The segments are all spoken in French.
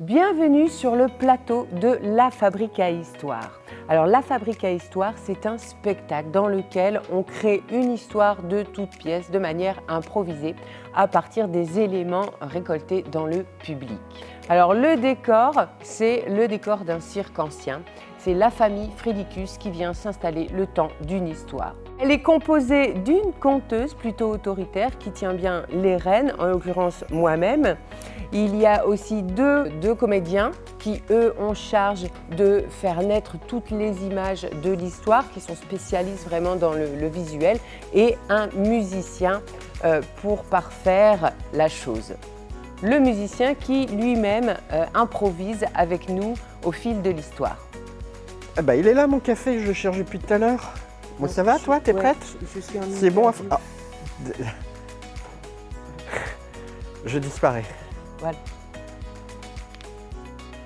Bienvenue sur le plateau de La Fabrique à Histoire. Alors La Fabrique à Histoire, c'est un spectacle dans lequel on crée une histoire de toutes pièces de manière improvisée à partir des éléments récoltés dans le public. Alors le décor, c'est le décor d'un cirque ancien. C'est la famille Fridicus qui vient s'installer le temps d'une histoire. Elle est composée d'une conteuse plutôt autoritaire qui tient bien les rênes, en l'occurrence moi-même. Il y a aussi deux comédiens qui, eux, ont charge de faire naître toutes les images de l'histoire, qui sont spécialistes vraiment dans le visuel, et un musicien pour parfaire la chose. Le musicien qui lui-même improvise avec nous au fil de l'histoire. Ah bah, il est là mon café, je le cherche depuis tout à l'heure. Bon, ça va toi, t'es prête? Je suis en C'est bon. Ah. Je disparais. Voilà.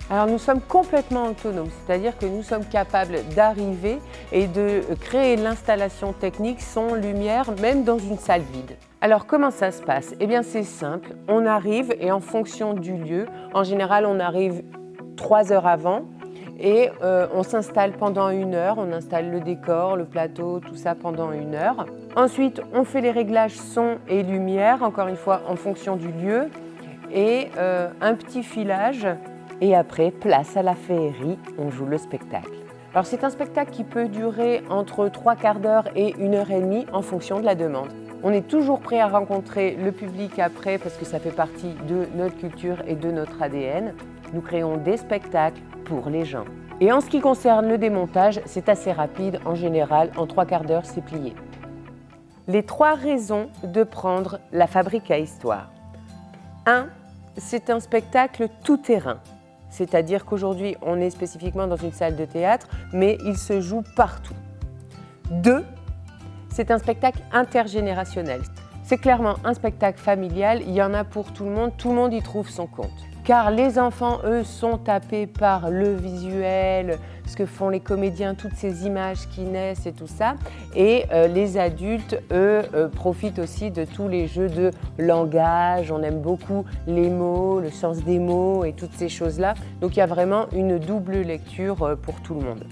Alors nous sommes complètement autonomes, c'est-à-dire que nous sommes capables d'arriver et de créer l'installation technique son lumière, même dans une salle vide. Alors comment ça se passe? Eh bien c'est simple, on arrive et en fonction du lieu, en général on arrive 3 heures avant et on s'installe pendant 1 heure, on installe le décor, le plateau, tout ça pendant 1 heure. Ensuite on fait les réglages son et lumière, encore une fois en fonction du lieu, et un petit filage. Et après, place à la féerie, on joue le spectacle. Alors c'est un spectacle qui peut durer entre 3/4 d'heure et 1h30 en fonction de la demande. On est toujours prêt à rencontrer le public après parce que ça fait partie de notre culture et de notre ADN. Nous créons des spectacles pour les gens. Et en ce qui concerne le démontage, c'est assez rapide. En général, en 3/4 d'heure, c'est plié. Les 3 raisons de prendre La Fabrique à Histoire. 1. C'est un spectacle tout-terrain. C'est-à-dire qu'aujourd'hui, on est spécifiquement dans une salle de théâtre, mais il se joue partout. 2, c'est un spectacle intergénérationnel. C'est clairement un spectacle familial, il y en a pour tout le monde y trouve son compte. Car les enfants, eux, sont tapés par le visuel, ce que font les comédiens, toutes ces images qui naissent et tout ça. Et les adultes, eux, profitent aussi de tous les jeux de langage. On aime beaucoup les mots, le sens des mots et toutes ces choses-là. Donc il y a vraiment une double lecture pour tout le monde.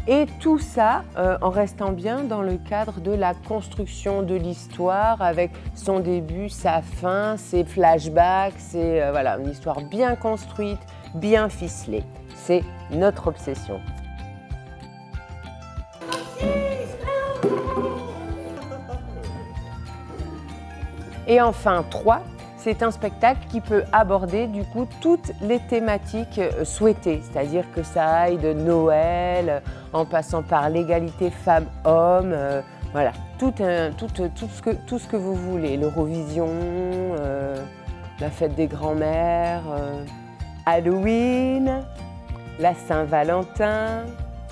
Et tout ça en restant bien dans le cadre de la construction de l'histoire avec son début, sa fin, ses flashbacks, c'est voilà, une histoire bien construite, bien ficelée. C'est notre obsession. Et enfin 3, c'est un spectacle qui peut aborder du coup toutes les thématiques souhaitées, c'est-à-dire que ça aille de Noël en passant par l'égalité femmes-hommes, voilà, tout ce que vous voulez, l'Eurovision, la fête des grands-mères, Halloween, la Saint-Valentin.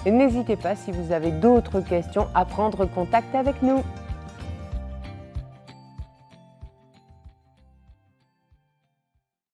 Et n'hésitez pas si vous avez d'autres questions à prendre contact avec nous.